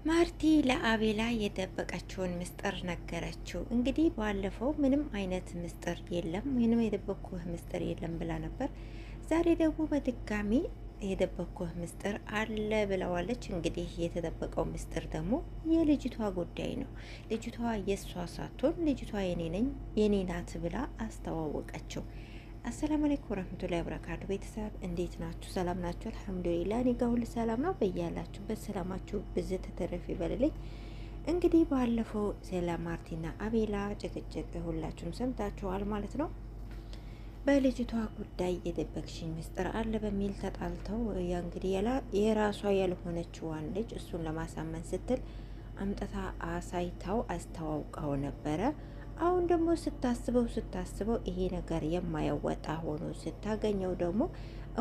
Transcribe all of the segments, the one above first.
ማርቲ ለአቤላ የደበቀችውን ምስጢር ነገረችው። እንግዲህ ባለፈው ምንም አይነት ምስጢር የለም ወይንም የደበቅኩህ ምስጢር የለም ብላ ነበር። ዛሬ ደግሞ በድጋሚ የደበቅኩህ ምስጢር አለ ብለዋለች። እንግዲህ የተደበቀው ምስጢር ደግሞ የልጅቷ ጉዳይ ነው። ልጅቷ የእሷ ሳትሆን ልጅቷ የኔ ነኝ የኔ ናት ብላ አስተዋወቀችው። አሰላሙ አለይኩም ወራህመቱላሂ ወበረካቱ። ቤተሰብ እንዴት ናችሁ? ሰላም ናችሁ? አልሐምዱሊላህ እኔ ጋር ሁሉ ሰላም ነው። በያላችሁበት ሰላማችሁ ብዝት ተተረፍ ይበልልኝ። እንግዲህ ባለፈው ስለ ማርቲና አቤላ ጭቅጭቅ ሁላችሁም ሰምታችኋል ማለት ነው። በልጅቷ ጉዳይ የደበቅሽኝ ምስጢር አለ በሚል ተጣልተው እንግዲህ የራሷ ያልሆነችዋን ልጅ እሱን ለማሳመን ስትል አምጥታ አሳይታው አስተዋውቀው ነበረ። አሁን ደግሞ ስታስበው ይሄ ነገር የማያወጣ ሆኖ ስታገኘው ደግሞ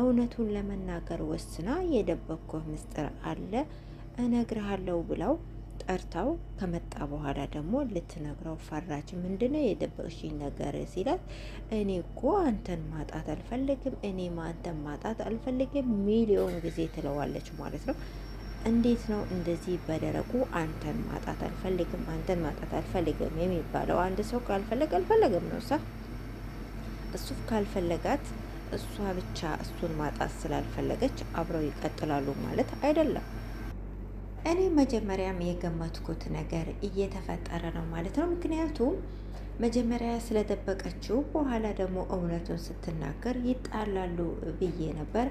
እውነቱን ለመናገር ወስና የደበቅኩህ ምስጢር አለ እነግርሃለሁ ብለው ጠርታው ከመጣ በኋላ ደግሞ ልትነግረው ፈራች። ምንድነው የደበቅሽኝ ነገር ሲላት፣ እኔ እኮ አንተን ማጣት አልፈልግም፣ እኔም አንተን ማጣት አልፈልግም ሚሊዮን ጊዜ ትለዋለች ማለት ነው። እንዴት ነው እንደዚህ በደረቁ አንተን ማጣት አልፈልግም አንተን ማጣት አልፈልግም የሚባለው? አንድ ሰው ካልፈለገ አልፈለገም ነው ሳ እሱ ካልፈለጋት እሷ ብቻ እሱን ማጣት ስላልፈለገች አብረው ይቀጥላሉ ማለት አይደለም። እኔ መጀመሪያም የገመትኩት ነገር እየተፈጠረ ነው ማለት ነው። ምክንያቱም መጀመሪያ ስለደበቀችው በኋላ ደግሞ እውነቱን ስትናገር ይጣላሉ ብዬ ነበር።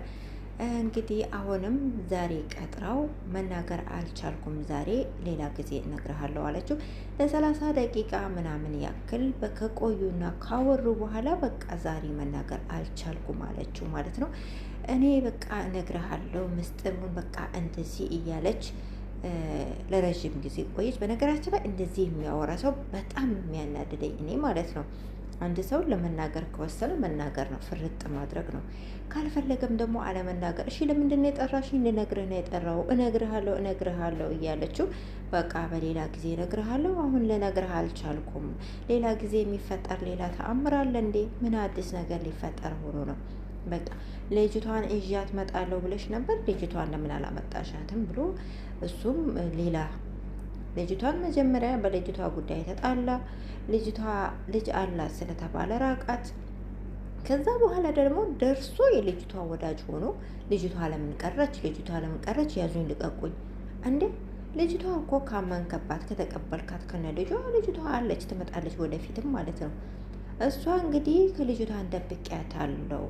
እንግዲህ አሁንም ዛሬ ቀጥራው መናገር አልቻልኩም፣ ዛሬ ሌላ ጊዜ እነግርሃለሁ አለችው። ለ30 ደቂቃ ምናምን ያክል ከቆዩና ካወሩ በኋላ በቃ ዛሬ መናገር አልቻልኩም አለችው ማለት ነው። እኔ በቃ እነግርሃለሁ ምስጢሩን በቃ እንደዚህ እያለች ለረዥም ጊዜ ቆየች። በነገራችን ላይ እንደዚህ የሚያወራ ሰው በጣም የሚያናድደኝ እኔ ማለት ነው። አንድ ሰው ለመናገር ከወሰነ መናገር ነው፣ ፍርጥ ማድረግ ነው። ካልፈለገም ደግሞ አለመናገር። እሺ ለምንድን ነው የጠራሽኝ? ልነግርህ ነው የጠራው። እነግርሃለሁ እያለችው በቃ በሌላ ጊዜ እነግርሃለሁ፣ አሁን ልነግርህ አልቻልኩም። ሌላ ጊዜ የሚፈጠር ሌላ ተአምር አለ እንዴ? ምን አዲስ ነገር ሊፈጠር ሆኖ ነው? በቃ ልጅቷን እዣት መጣለሁ ብለሽ ነበር፣ ልጅቷን ለምን አላመጣሻትም ብሎ እሱም ሌላ ልጅቷን መጀመሪያ በልጅቷ ጉዳይ ተጣላ። ልጅቷ ልጅ አላት ስለተባለ ራቃት። ከዛ በኋላ ደግሞ ደርሶ የልጅቷ ወዳጅ ሆኖ ልጅቷ ለምን ቀረች ያዙኝ ልቀቁኝ እንዴ! ልጅቷ እኮ ካመንከባት ከተቀበልካት ከነ ልጅቷ አለች፣ ትመጣለች ወደፊትም ማለት ነው። እሷ እንግዲህ ከልጅቷ እንደብቂያታለሁ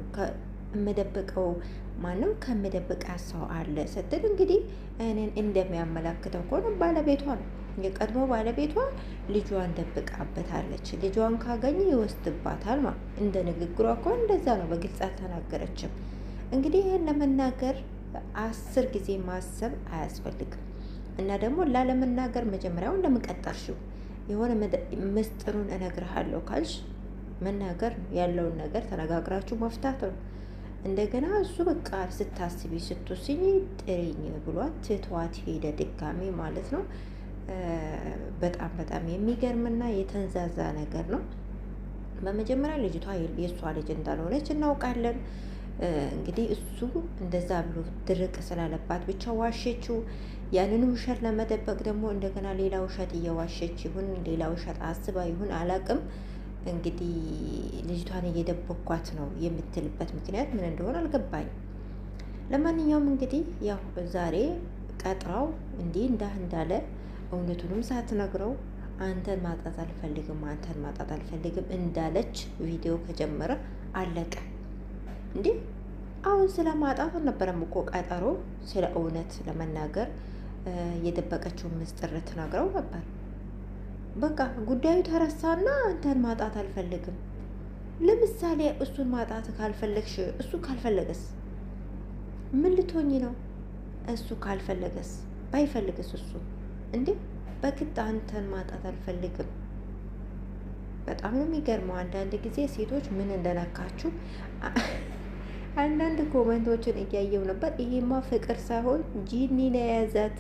የምደብቀው ማንም ከምደብቃት ሰው አለ ስትል እንግዲህ እኔን እንደሚያመላክተው ከሆነ ባለቤቷ ነው፣ የቀድሞ ባለቤቷ ልጇን ደብቃበታለች። ልጇን ካገኘ ይወስድባታል ማለት እንደ ንግግሯ ከሆነ እንደዛ ነው። በግልጽ አልተናገረችም። እንግዲህ ይህን ለመናገር 10 ጊዜ ማሰብ አያስፈልግም። እና ደግሞ ላለመናገር መጀመሪያውን ለምንቀጠርሽው የሆነ ምስጢሩን እነግርሃለሁ ካልሽ መናገር ነው። ያለውን ነገር ተነጋግራችሁ መፍታት ነው። እንደገና እሱ በቃ ስታስቢ ስትወስኝ ጥሪኝ ብሏት ትቷት ሄደ ድጋሚ ማለት ነው። በጣም የሚገርምና የተንዛዛ ነገር ነው። በመጀመሪያ ልጅቷ የእሷ ልጅ እንዳልሆነች እናውቃለን። እንግዲህ እሱ እንደዛ ብሎ ድርቅ ስላለባት ብቻ ዋሸችው። ያንን ውሸት ለመደበቅ ደግሞ እንደገና ሌላ ውሸት እየዋሸች ይሁን ሌላ ውሸት አስባ ይሁን አላቅም። እንግዲህ ልጅቷን እየደበኳት ነው የምትልበት ምክንያት ምን እንደሆነ አልገባኝም። ለማንኛውም እንግዲህ ያው ዛሬ ቀጥራው እንዲህ እንዳለ እውነቱንም ሳትነግረው አንተን ማጣት አልፈልግም እንዳለች ቪዲዮ ከጀመረ አለቀ እንዴ! አሁን ስለ ማጣት አልነበረም እኮ ቀጠሮ፣ ስለ እውነት ለመናገር የደበቀችውን ምስጢር ትነግረው ነበር። በቃ ጉዳዩ ተረሳና አንተን ማጣት አልፈልግም። ለምሳሌ እሱን ማጣት ካልፈለግሽ፣ እሱ ካልፈለገስ ምን ልትሆኚ ነው? እሱ ካልፈለገስ ባይፈልግስ እሱ እንዴ በግድ አንተን ማጣት አልፈልግም። በጣም ነው የሚገርመው። አንዳንድ ጊዜ ሴቶች ምን እንደነካችሁ አንዳንድ ኮመንቶችን እያየው ነበር። ይሄማ ፍቅር ሳይሆን ጂኒ ነው የያዛት።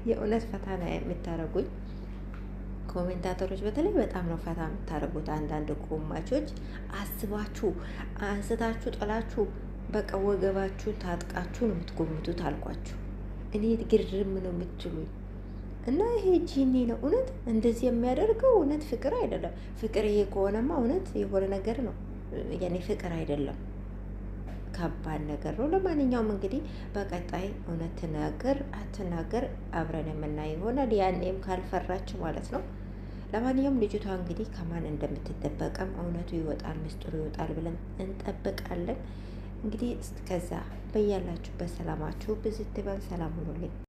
የእውነት ፈታ ነው የምታረጉኝ ኮሜንታተሮች በተለይ በጣም ነው ፈታ የምታደርጉት። አንዳንድ ኮማቾች አስባችሁ አንስታችሁ ጥላችሁ በቃ ወገባችሁ ታጥቃችሁ ነው የምትጎምቱት አልኳችሁ። እኔ ግርም ነው የምትሉኝ። እና ይሄ ጂኒ ነው እውነት እንደዚህ የሚያደርገው? እውነት ፍቅር አይደለም። ፍቅር ይሄ ከሆነማ እውነት የሆነ ነገር ነው። ያኔ ፍቅር አይደለም፣ ከባድ ነገር ነው። ለማንኛውም እንግዲህ በቀጣይ እውነት ትናገር አትናገር አብረን የምናይ ይሆናል። ያኔም ካልፈራች ማለት ነው። ለማንኛውም ልጅቷ እንግዲህ ከማን እንደምትደበቀም እውነቱ ይወጣል፣ ምስጢሩ ይወጣል ብለን እንጠብቃለን። እንግዲህ እስከዛ በያላችሁበት ሰላማችሁ ብዝት ይበል። ሰላም ሁኑልኝ።